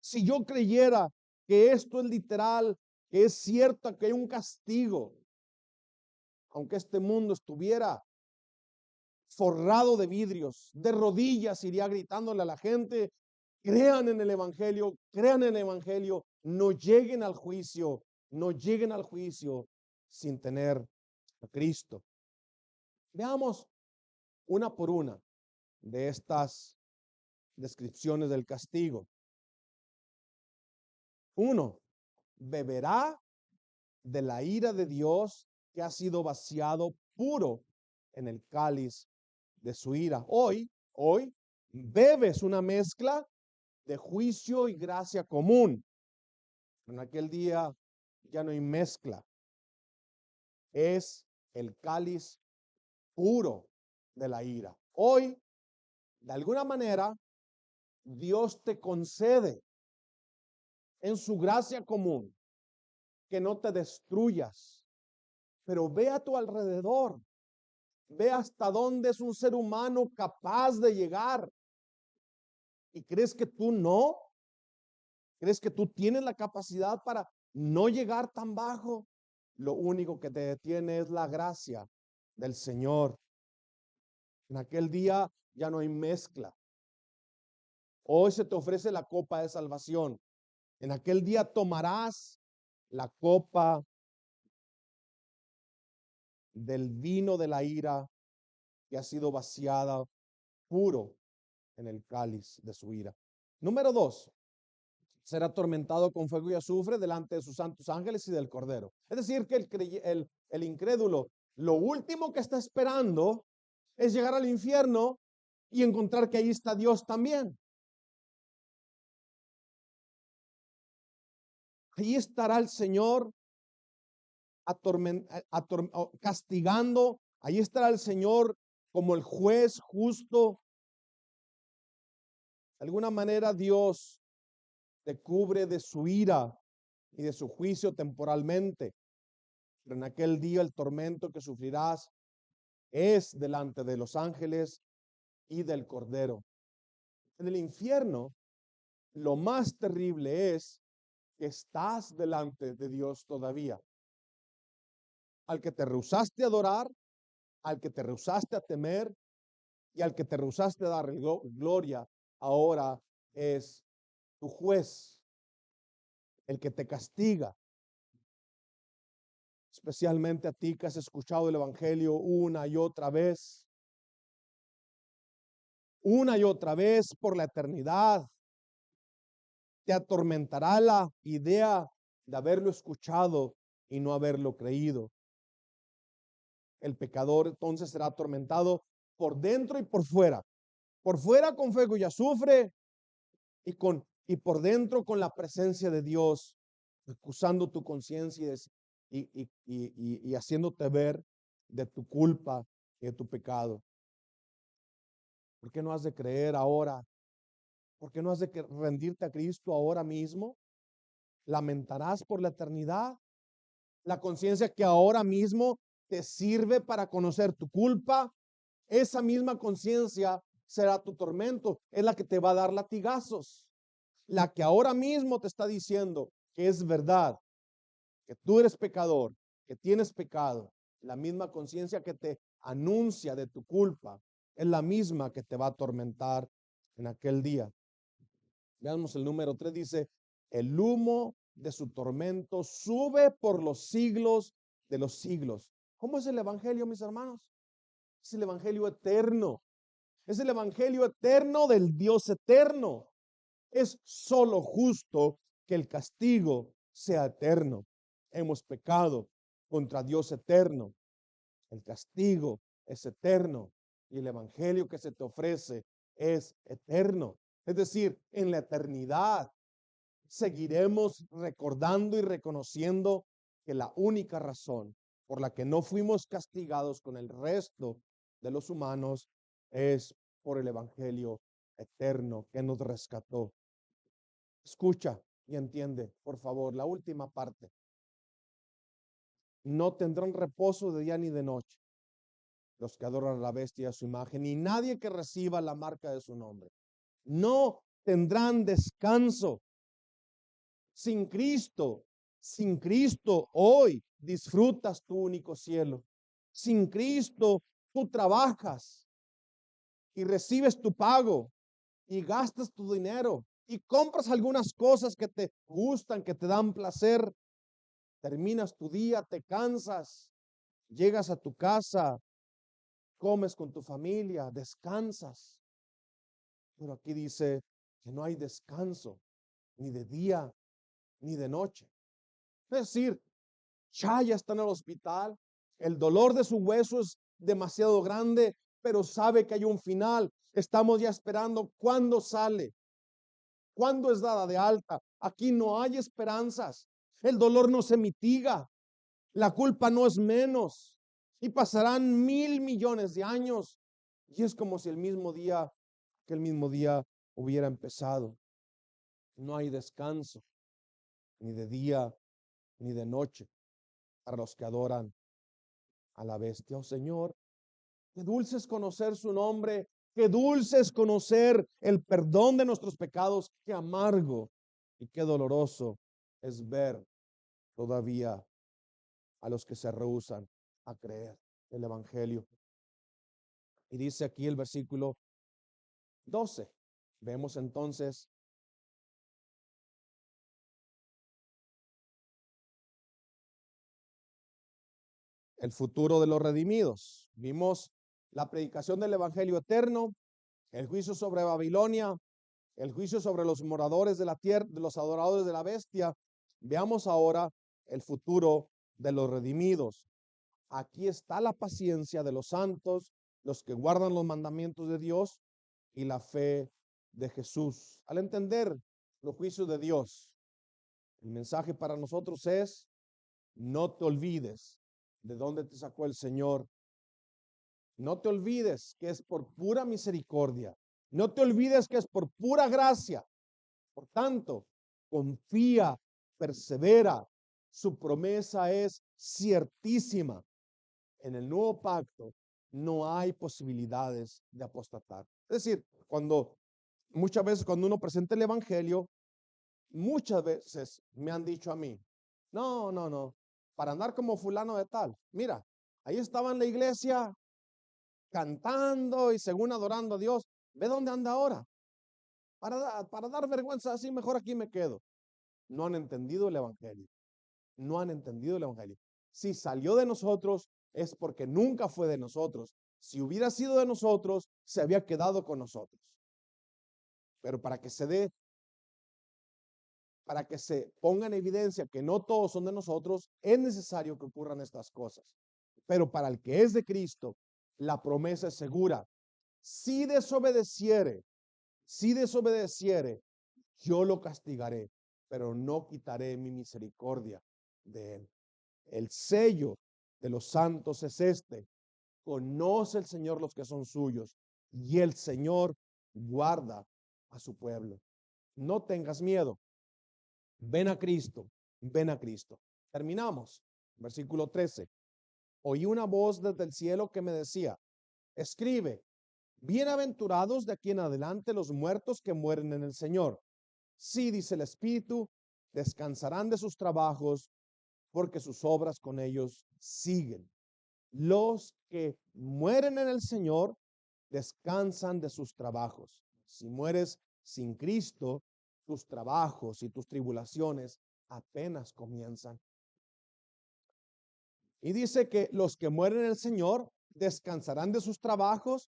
[SPEAKER 1] Si yo creyera que esto es literal, que es cierto, que hay un castigo, aunque este mundo estuviera forrado de vidrios, de rodillas iría gritándole a la gente: crean en el Evangelio, crean en el Evangelio, no lleguen al juicio, no lleguen al juicio sin tener a Cristo. Veamos una por una de estas descripciones del castigo. Uno, beberá de la ira de Dios, que ha sido vaciado puro en el cáliz de su ira. Hoy bebes una mezcla de juicio y gracia común. En aquel día ya no hay mezcla. Es el cáliz puro de la ira. Hoy, de alguna manera, Dios te concede en su gracia común, que no te destruyas, pero ve a tu alrededor, ve hasta dónde es un ser humano capaz de llegar. ¿Y crees que tú no? ¿Crees que tú tienes la capacidad para no llegar tan bajo? Lo único que te detiene es la gracia del Señor. En aquel día ya no hay mezcla. Hoy se te ofrece la copa de salvación. En aquel día tomarás la copa del vino de la ira que ha sido vaciada puro en el cáliz de su ira. Número 2, será atormentado con fuego y azufre delante de sus santos ángeles y del Cordero. Es decir, que el incrédulo, lo último que está esperando es llegar al infierno y encontrar que ahí está Dios también. Ahí estará el Señor castigando. Ahí estará el Señor como el juez justo. De alguna manera Dios te cubre de su ira y de su juicio temporalmente. Pero en aquel día el tormento que sufrirás es delante de los ángeles y del Cordero. En el infierno, lo más terrible es que estás delante de Dios todavía. Al que te rehusaste a adorar, al que te rehusaste a temer y al que te rehusaste a dar gloria, ahora es tu juez, el que te castiga. Especialmente a ti que has escuchado el Evangelio una y otra vez por la eternidad. Te atormentará la idea de haberlo escuchado y no haberlo creído. El pecador entonces será atormentado por dentro y por fuera. Por fuera con fuego y azufre y por dentro con la presencia de Dios, acusando tu conciencia y haciéndote ver de tu culpa y de tu pecado. ¿Por qué no has de creer ahora? ¿Por qué no has de rendirte a Cristo ahora mismo? ¿Lamentarás por la eternidad? La conciencia que ahora mismo te sirve para conocer tu culpa, esa misma conciencia será tu tormento, es la que te va a dar latigazos. La que ahora mismo te está diciendo que es verdad, que tú eres pecador, que tienes pecado, la misma conciencia que te anuncia de tu culpa, es la misma que te va a atormentar en aquel día. Veamos el número 3, dice, el humo de su tormento sube por los siglos de los siglos. ¿Cómo es el evangelio, mis hermanos? Es el evangelio eterno. Es el evangelio eterno del Dios eterno. Es solo justo que el castigo sea eterno. Hemos pecado contra Dios eterno. El castigo es eterno y el evangelio que se te ofrece es eterno. Es decir, en la eternidad seguiremos recordando y reconociendo que la única razón por la que no fuimos castigados con el resto de los humanos es por el evangelio eterno que nos rescató. Escucha y entiende, por favor, la última parte. No tendrán reposo de día ni de noche los que adoran a la bestia a su imagen, y nadie que reciba la marca de su nombre. No tendrán descanso. Sin Cristo, hoy disfrutas tu único cielo. Sin Cristo, tú trabajas y recibes tu pago y gastas tu dinero y compras algunas cosas que te gustan, que te dan placer. Terminas tu día, te cansas, llegas a tu casa, comes con tu familia, descansas. Pero aquí dice que no hay descanso, ni de día, ni de noche. Es decir, ya está en el hospital, el dolor de su hueso es demasiado grande, pero sabe que hay un final. Estamos ya esperando cuándo sale, cuándo es dada de alta. Aquí no hay esperanzas. El dolor no se mitiga, la culpa no es menos. Y pasarán 1,000,000,000 de años. Y es como si el mismo día hubiera empezado. No hay descanso. ni de día, ni de noche, para los que adoran a la bestia. Oh Señor, qué dulce es conocer su nombre, qué dulce es conocer el perdón de nuestros pecados, qué amargo y qué doloroso es ver todavía a los que se rehúsan a creer el Evangelio. Y dice aquí el versículo 12. Vemos entonces el futuro de los redimidos. Vimos la predicación del Evangelio eterno, el juicio sobre Babilonia, el juicio sobre los moradores de la tierra, de los adoradores de la bestia. Veamos ahora el futuro de los redimidos. Aquí está la paciencia de los santos, los que guardan los mandamientos de Dios y la fe de Jesús. Al entender los juicios de Dios, el mensaje para nosotros es: no te olvides de dónde te sacó el Señor. No te olvides que es por pura misericordia. No te olvides que es por pura gracia. Por tanto, confía, persevera. Su promesa es ciertísima. En el nuevo pacto no hay posibilidades de apostatar. Es decir, muchas veces cuando uno presenta el Evangelio, muchas veces me han dicho a mí: no, para andar como fulano de tal. Mira, ahí estaba en la iglesia cantando y según adorando a Dios. Ve dónde anda ahora. Para dar vergüenza así, mejor aquí me quedo. No han entendido el Evangelio. No han entendido el Evangelio. Si salió de nosotros, es porque nunca fue de nosotros. Si hubiera sido de nosotros, se había quedado con nosotros. Pero para que se ponga en evidencia que no todos son de nosotros, es necesario que ocurran estas cosas. Pero para el que es de Cristo, la promesa es segura. Si desobedeciere, yo lo castigaré, pero no quitaré mi misericordia de él. El sello de los santos es este: conoce el Señor los que son suyos, y el Señor guarda a su pueblo. No tengas miedo. Ven a Cristo, ven a Cristo. Terminamos. Versículo 13. Oí una voz desde el cielo que me decía: escribe, bienaventurados de aquí en adelante los muertos que mueren en el Señor. Sí, dice el Espíritu, descansarán de sus trabajos, porque sus obras con ellos siguen. Los que mueren en el Señor descansan de sus trabajos. Si mueres sin Cristo, tus trabajos y tus tribulaciones apenas comienzan. Y dice que los que mueren en el Señor descansarán de sus trabajos,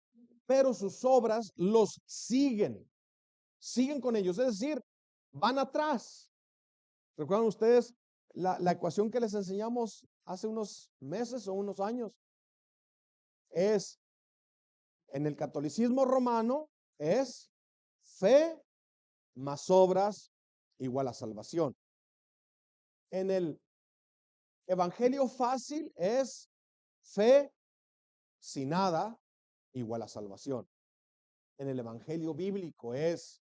[SPEAKER 1] pero sus obras los siguen. Siguen con ellos, es decir, van atrás. ¿Recuerdan ustedes la ecuación que les enseñamos hace unos meses o unos años? Es, en el catolicismo romano, es fe más obras igual a salvación. En el evangelio fácil es fe sin nada igual a salvación. En el evangelio bíblico es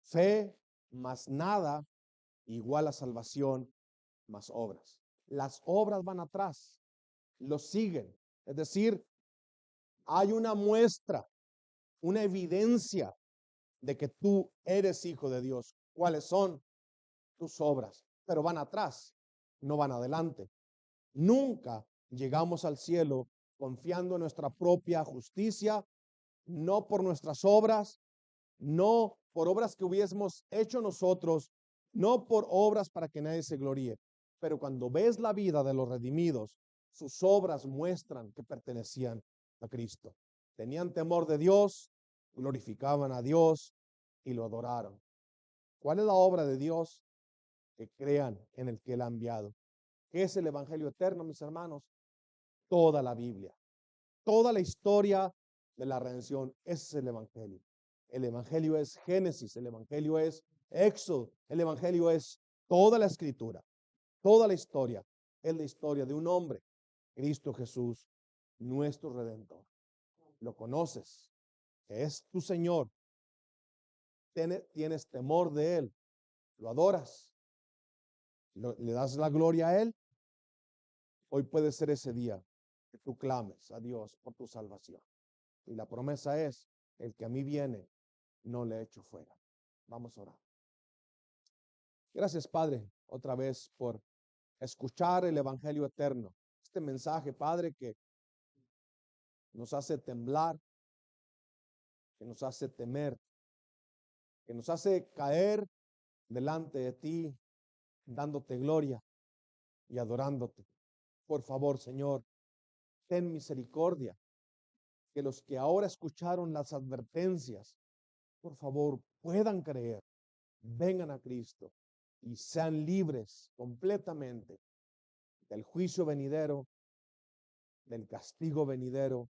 [SPEAKER 1] fe más nada igual a salvación más obras. Las obras van atrás, los siguen. Es decir, hay una muestra, una evidencia de que tú eres hijo de Dios. ¿Cuáles son? Tus obras. Pero van atrás, no van adelante. Nunca llegamos al cielo confiando en nuestra propia justicia, no por nuestras obras, no por obras que hubiésemos hecho nosotros, no por obras para que nadie se gloríe. Pero cuando ves la vida de los redimidos, sus obras muestran que pertenecían a Cristo. Tenían temor de Dios, glorificaban a Dios y lo adoraron. ¿Cuál es la obra de Dios? Que crean en el que Él ha enviado. ¿Qué es el Evangelio eterno, mis hermanos? Toda la Biblia, toda la historia de la redención. Ese es el Evangelio. El Evangelio es Génesis, el Evangelio es Éxodo, el Evangelio es toda la Escritura, toda la historia. Es la historia de un hombre, Cristo Jesús, nuestro Redentor. Lo conoces, que es tu Señor. Tienes temor de Él. lo adoras, le das la gloria a Él, hoy puede ser ese día que tú clames a Dios por tu salvación. Y la promesa es, el que a mí viene, no le echo fuera. Vamos a orar. Gracias, Padre, otra vez por escuchar el Evangelio eterno. Este mensaje, Padre, que nos hace temblar, que nos hace temer, que nos hace caer delante de ti, dándote gloria y adorándote. Por favor, Señor, ten misericordia, que los que ahora escucharon las advertencias, por favor, puedan creer, vengan a Cristo y sean libres completamente del juicio venidero, del castigo venidero.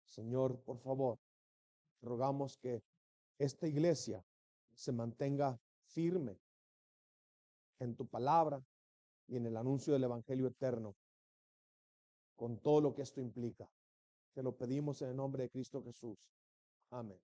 [SPEAKER 1] Señor, por favor, rogamos que esta iglesia se mantenga firme en tu palabra y en el anuncio del Evangelio eterno, con todo lo que esto implica. Te lo pedimos en el nombre de Cristo Jesús. Amén.